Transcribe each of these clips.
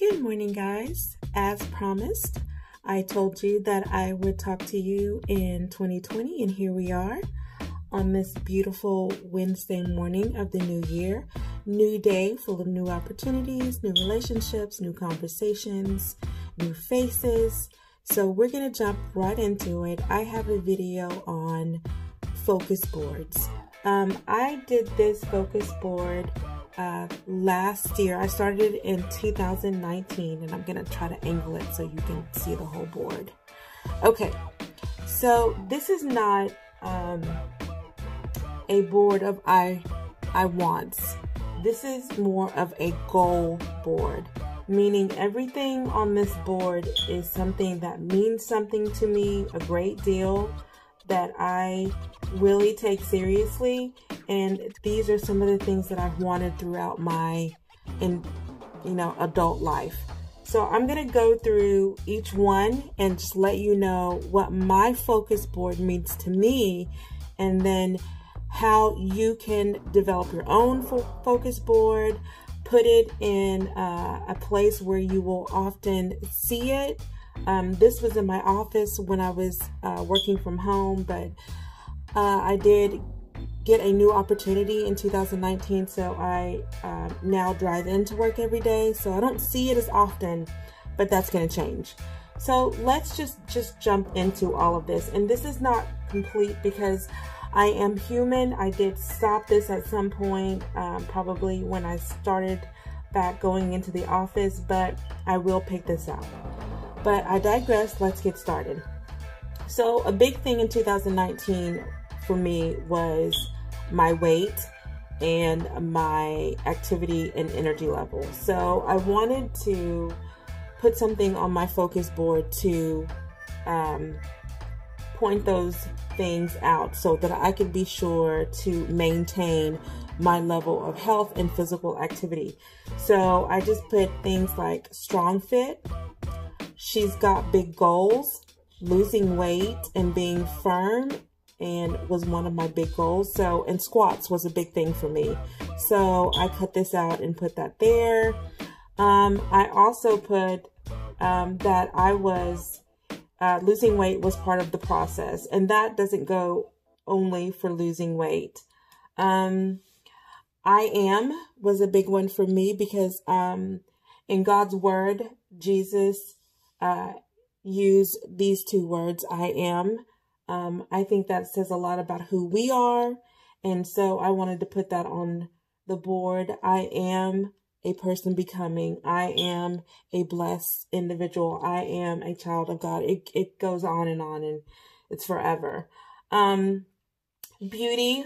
Good morning, guys. As promised, I told you that I would talk to you in 2020, and here we are on this beautiful Wednesday morning of the new year. New day full of new opportunities, new relationships, new conversations, new faces. So we're going to jump right into it. I have a video on focus boards. I did this focus board last year. I started in 2019, and I'm going to try to angle it so you can see the whole board. Okay, so this is not a board of I wants. This is more of a goal board, meaning everything on this board is something that means something to me a great deal, that I really take seriously, and these are some of the things that I've wanted throughout my adult life. So I'm going to go through each one and just let you know what my focus board means to me, and then how you can develop your own focus board, put it in a place where you will often see it. This was in my office when I was working from home, but I did get a new opportunity in 2019, so I now drive into work every day, so I don't see it as often, but that's going to change. So let's just jump into all of this, and this is not complete because I am human. I did stop this at some point, probably when I started back going into the office, but I will pick this up. But I digress. Let's get started. So a big thing in 2019 for me was my weight and my activity and energy level. So I wanted to put something on my focus board to point those things out so that I could be sure to maintain my level of health and physical activity. So I just put things like strong fit. She's got big goals. Losing weight and being firm and was one of my big goals. So, and squats was a big thing for me. So I cut this out and put that there. I also put that I was losing weight was part of the process, and that doesn't go only for losing weight. I am was a big one for me because in God's word, Jesus use these two words, I am. I think that says a lot about who we are. And so I wanted to put that on the board. I am a person becoming. I am a blessed individual. I am a child of God. It goes on, and it's forever. Beauty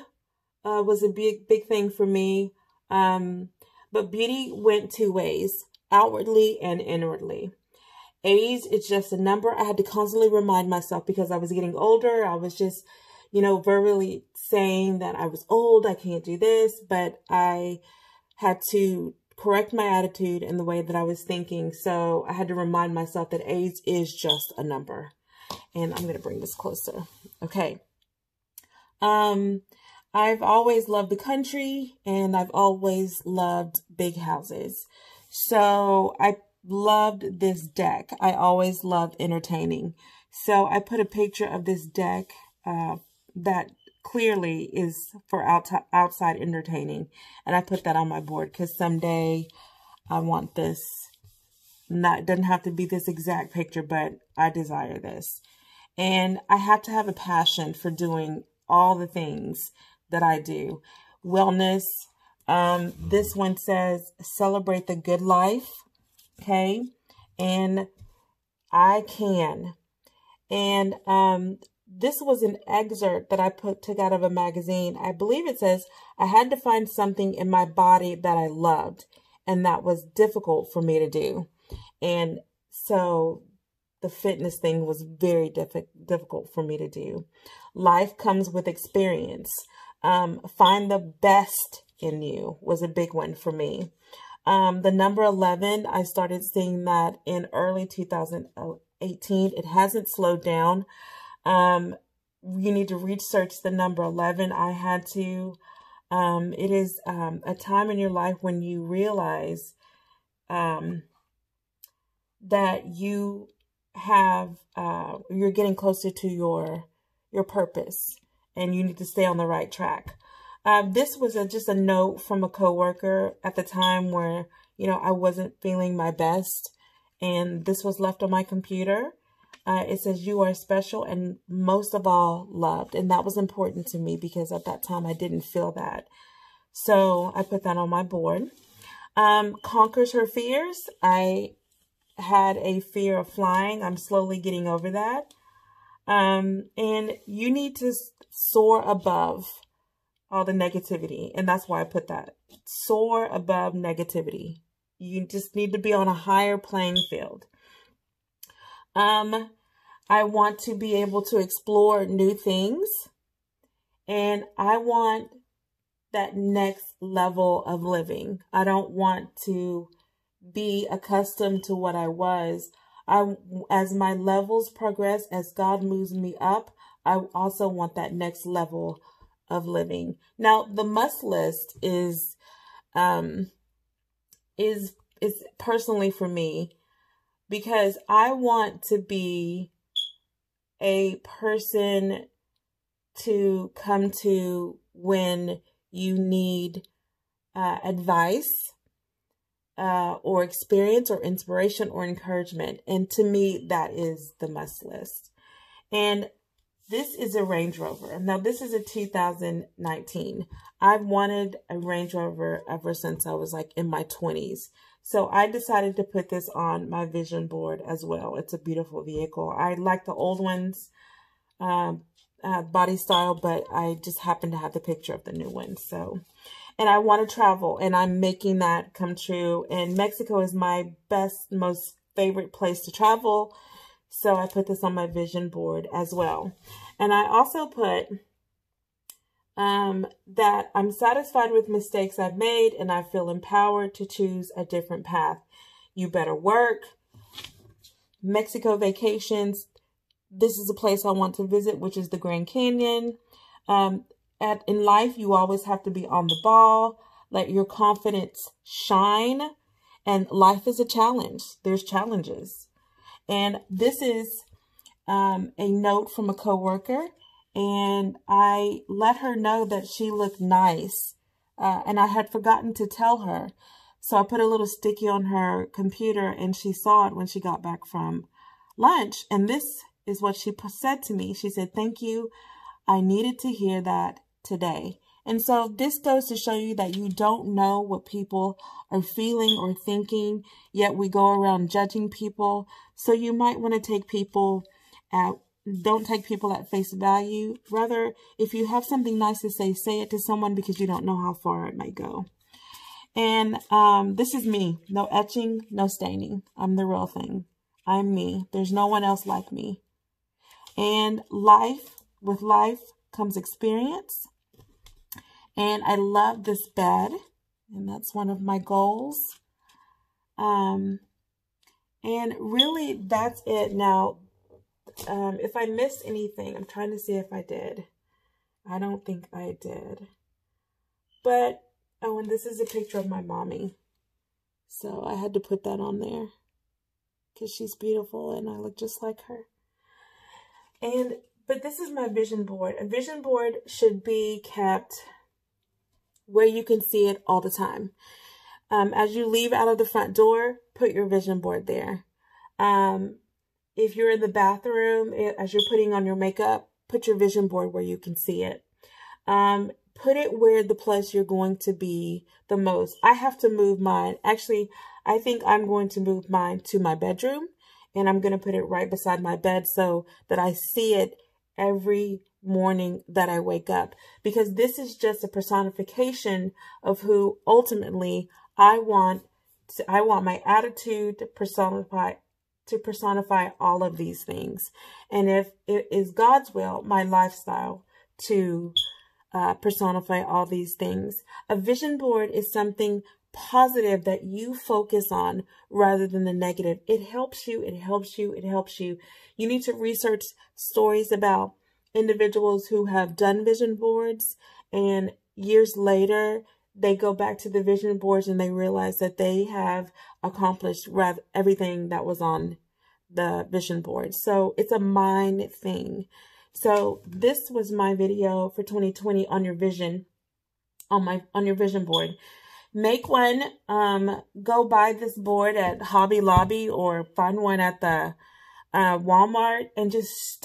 was a big thing for me. But beauty went two ways, outwardly and inwardly. Age is just a number. I had to constantly remind myself because I was getting older. I was just, verbally saying that I was old. I can't do this, but I had to correct my attitude and the way that I was thinking. So I had to remind myself that age is just a number. And I'm going to bring this closer. Okay. I've always loved the country, and I've always loved big houses. So I loved this deck. I always loved entertaining. So I put a picture of this deck that clearly is for outside entertaining. And I put that on my board because someday I want this. It doesn't have to be this exact picture, but I desire this. And I have to have a passion for doing all the things that I do. Wellness. This one says, celebrate the good life. Okay, and I can. And this was an excerpt that I took out of a magazine. I believe it says, I had to find something in my body that I loved, and that was difficult for me to do. And so the fitness thing was very difficult for me to do. Life comes with experience. Find the best in you was a big one for me. The number 11, I started seeing that in early 2018. It hasn't slowed down. You need to research the number 11. I had to. It is a time in your life when you realize that you have, you're getting closer to your purpose, and you need to stay on the right track. This was just a note from a coworker at the time where, I wasn't feeling my best, and this was left on my computer. It says, "You are special and most of all loved." And that was important to me because at that time I didn't feel that. So I put that on my board. Conquers her fears. I had a fear of flying. I'm slowly getting over that. And you need to soar above all the negativity. And that's why I put that. Soar above negativity. You just need to be on a higher playing field. I want to be able to explore new things, and I want that next level of living. I don't want to be accustomed to what I was. As my levels progress, as God moves me up, I also want that next level of living. Now, the must list is personally for me, because I want to be a person to come to when you need advice or experience or inspiration or encouragement. And to me, that is the must list. And this is a Range Rover. Now, this is a 2019. I've wanted a Range Rover ever since I was like in my 20s. So I decided to put this on my vision board as well. It's a beautiful vehicle. I like the old ones, body style, but I just happen to have the picture of the new one. So, and I want to travel, and I'm making that come true. And Mexico is my best, most favorite place to travel. So I put this on my vision board as well. And I also put that I'm satisfied with mistakes I've made, and I feel empowered to choose a different path. You better work. Mexico vacations. This is a place I want to visit, which is the Grand Canyon. In life, you always have to be on the ball. Let your confidence shine. And life is a challenge. There's challenges. And this is a note from a coworker. And I let her know that she looked nice. And I had forgotten to tell her. So I put a little sticky on her computer, and she saw it when she got back from lunch. And this is what she said to me. She said, "Thank you. I needed to hear that today." And so this goes to show you that you don't know what people are feeling or thinking, yet we go around judging people. So you might want to take people don't take people at face value. Rather, if you have something nice to say it to someone, because you don't know how far it might go. And this is me. No etching, no staining. I'm the real thing. I'm me. There's no one else like me. And with life comes experience. And I love this bed. And that's one of my goals. And really, that's it. Now, if I missed anything, I'm trying to see if I did. I don't think I did. But, oh, and this is a picture of my mommy. So I had to put that on there, because she's beautiful and I look just like her. But this is my vision board. A vision board should be kept where you can see it all the time. As you leave out of the front door, put your vision board there. If you're in the bathroom, as you're putting on your makeup, put your vision board where you can see it. Put it where the place you're going to be the most. I have to move mine. Actually, I think I'm going to move mine to my bedroom, and I'm going to put it right beside my bed so that I see it every morning that I wake up, because this is just a personification of who ultimately I want my attitude to personify all of these things. And if it is God's will, my lifestyle to personify all these things. A vision board is something positive that you focus on rather than the negative. It helps you. It helps you. It helps you. You need to research stories about individuals who have done vision boards, and years later, they go back to the vision boards and they realize that they have accomplished everything that was on the vision board. So it's a mind thing. So this was my video for 2020 on your vision, on your vision board. Make one. Go buy this board at Hobby Lobby or find one at the Walmart and just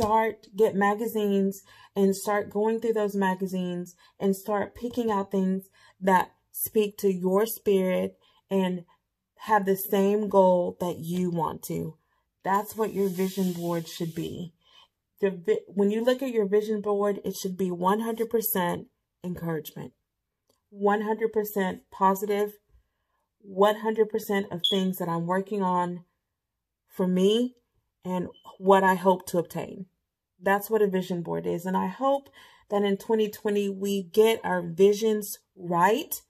get magazines and start going through those magazines and start picking out things that speak to your spirit and have the same goal that you want to. That's what your vision board should be. When you look at your vision board, it should be 100% encouragement, 100% positive, 100% of things that I'm working on for me and what I hope to obtain. That's what a vision board is. And I hope that in 2020, we get our visions right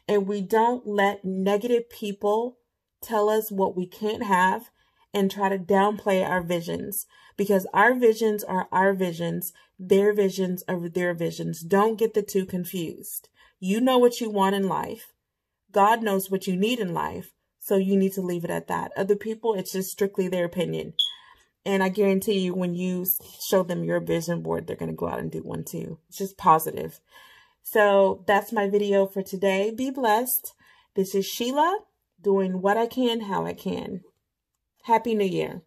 and we don't let negative people tell us what we can't have and try to downplay our visions, because our visions are our visions. Their visions are their visions. Don't get the two confused. You know what you want in life. God knows what you need in life. So you need to leave it at that. Other people, it's just strictly their opinion. And I guarantee you, when you show them your vision board, they're going to go out and do one too. It's just positive. So that's my video for today. Be blessed. This is Sheila doing what I can, how I can. Happy New Year.